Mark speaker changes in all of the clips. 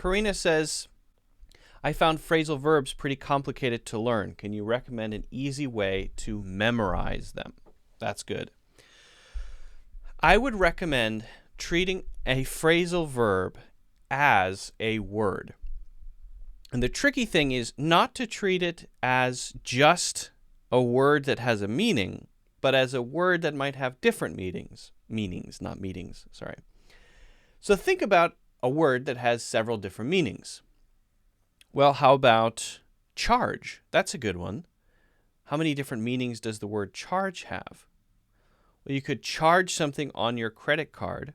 Speaker 1: Karina says, I found phrasal verbs pretty complicated to learn. Can you recommend an easy way to memorize them? That's good. I would recommend treating a phrasal verb as a word. And the tricky thing is not to treat it as just a word that has a meaning, but as a word that might have different meanings. Not meetings, sorry. So think about a word that has several different meanings. Well, how about charge? That's a good one. How many different meanings does the word charge have? Well, you could charge something on your credit card.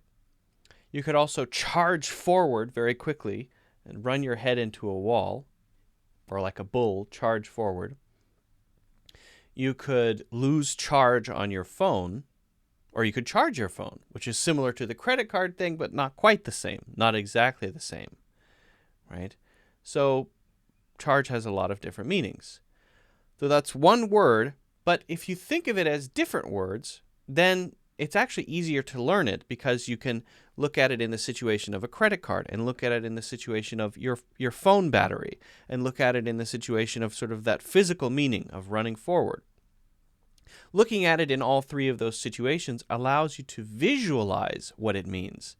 Speaker 1: You could also charge forward very quickly and run your head into a wall, or like a bull, charge forward. You could lose charge on your phone, or you could charge your phone, which is similar to the credit card thing, but not quite the same, not exactly the same, right? So charge has a lot of different meanings. So that's one word, but if you think of it as different words, then it's actually easier to learn it because you can look at it in the situation of a credit card and look at it in the situation of your phone battery and look at it in the situation of sort of that physical meaning of running forward. Looking at it in all three of those situations allows you to visualize what it means.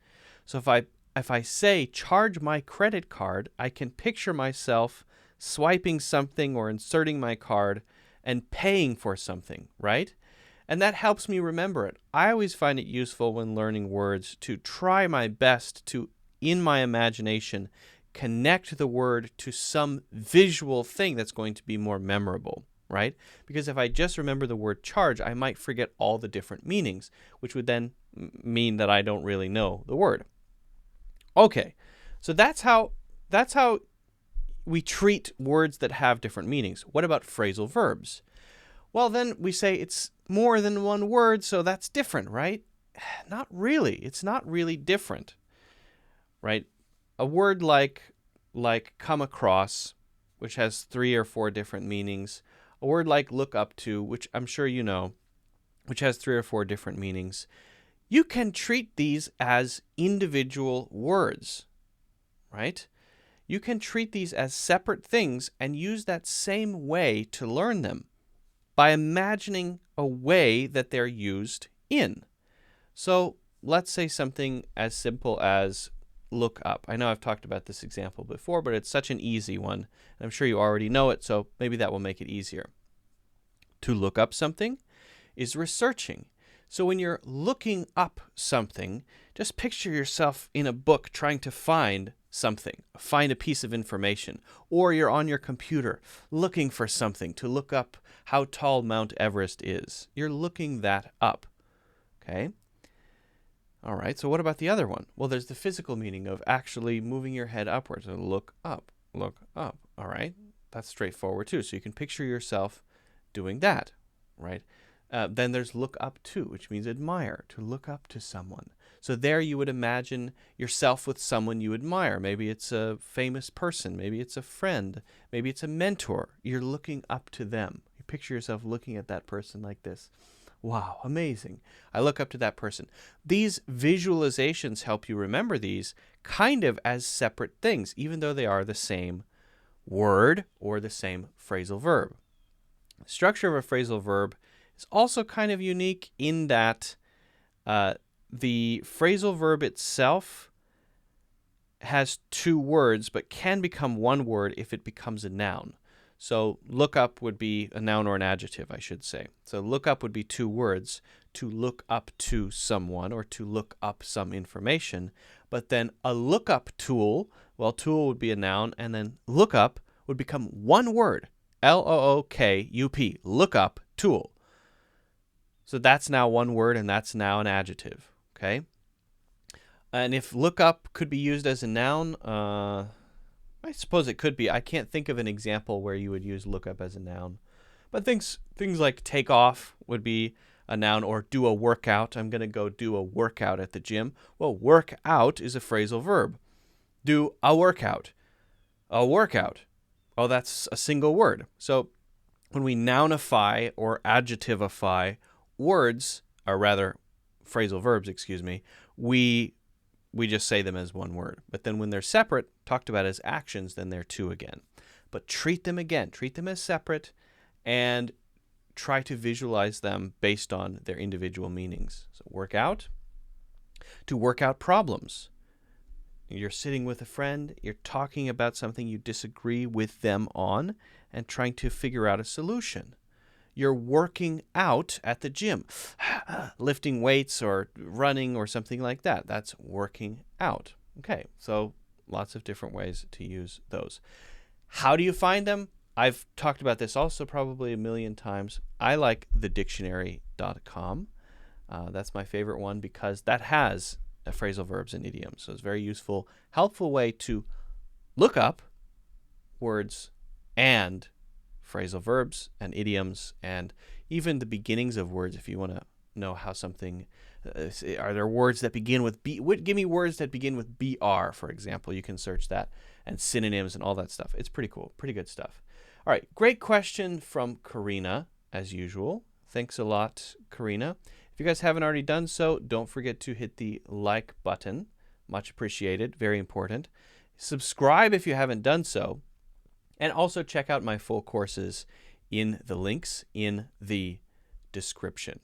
Speaker 1: So if I say charge my credit card, I can picture myself swiping something or inserting my card and paying for something, right? And that helps me remember it. I always find it useful when learning words to try my best to, in my imagination, connect the word to some visual thing that's going to be more memorable, right? Because if I just remember the word charge, I might forget all the different meanings, which would then mean that I don't really know the word. Okay, so that's how we treat words that have different meanings. What about phrasal verbs? Well, then we say it's more than one word, so that's different, right? Not really. It's not really different, right? A word like come across, which has 3 or 4 different meanings. A word like look up to, which I'm sure you know, which has 3 or 4 different meanings. You can treat these as individual words, right? You can treat these as separate things and use that same way to learn them by imagining a way that they're used in. So let's say something as simple as look up. I know I've talked about this example before, but it's such an easy one. And I'm sure you already know it, so maybe that will make it easier. To look up something is researching. So when you're looking up something, just picture yourself in a book trying to find something, find a piece of information, or you're on your computer looking for something to look up how tall Mount Everest is. You're looking that up, okay? All right, so what about the other one? Well, there's the physical meaning of actually moving your head upwards. So look up, all right? That's straightforward too. So you can picture yourself doing that, right? Then there's look up to, which means admire, to look up to someone. So there you would imagine yourself with someone you admire. Maybe it's a famous person. Maybe it's a friend. Maybe it's a mentor. You're looking up to them. You picture yourself looking at that person like this. Wow, amazing. I look up to that person. These visualizations help you remember these kind of as separate things, even though they are the same word or the same phrasal verb. The structure of a phrasal verb is also kind of unique in that the phrasal verb itself has 2 words, but can become 1 word if it becomes a noun. So look up would be a noun or an adjective, I should say. So look up would be 2 words, to look up to someone or to look up some information. But then a lookup tool, well, tool would be a noun, and then lookup would become 1 word, L-O-O-K-U-P, lookup tool. So that's now 1 word, and that's now an adjective, okay? And if lookup could be used as a noun, I suppose it could be. I can't think of an example where you would use lookup as a noun. But things like take off would be a noun, or do a workout. I'm going to go do a workout at the gym. Well, work out is a phrasal verb. Do a workout. A workout. Oh, that's a single word. So when we nounify or adjectivify words, or rather phrasal verbs, we we just say them as one word. But then when they're separate, talked about as actions, then they're two again. But treat them as separate, and try to visualize them based on their individual meanings. So work out. To work out problems. You're sitting with a friend, you're talking about something you disagree with them on, and trying to figure out a solution. You're working out at the gym, lifting weights or running or something like that. That's working out. Okay, so lots of different ways to use those. How do you find them? I've talked about this also probably a million times. I like thedictionary.com. That's my favorite one because that has phrasal verbs and idioms. So it's a very useful, helpful way to look up words and phrasal verbs and idioms and even the beginnings of words if you want to know how something, are there words that begin with B? Give me words that begin with BR, for example. You can search that, and synonyms and all that stuff. It's pretty cool, pretty good stuff. All right, great question from Karina, as usual. Thanks a lot, Karina. If you guys haven't already done so, don't forget to hit the like button. Much appreciated, very important. Subscribe if you haven't done so. And also check out my full courses in the links in the description.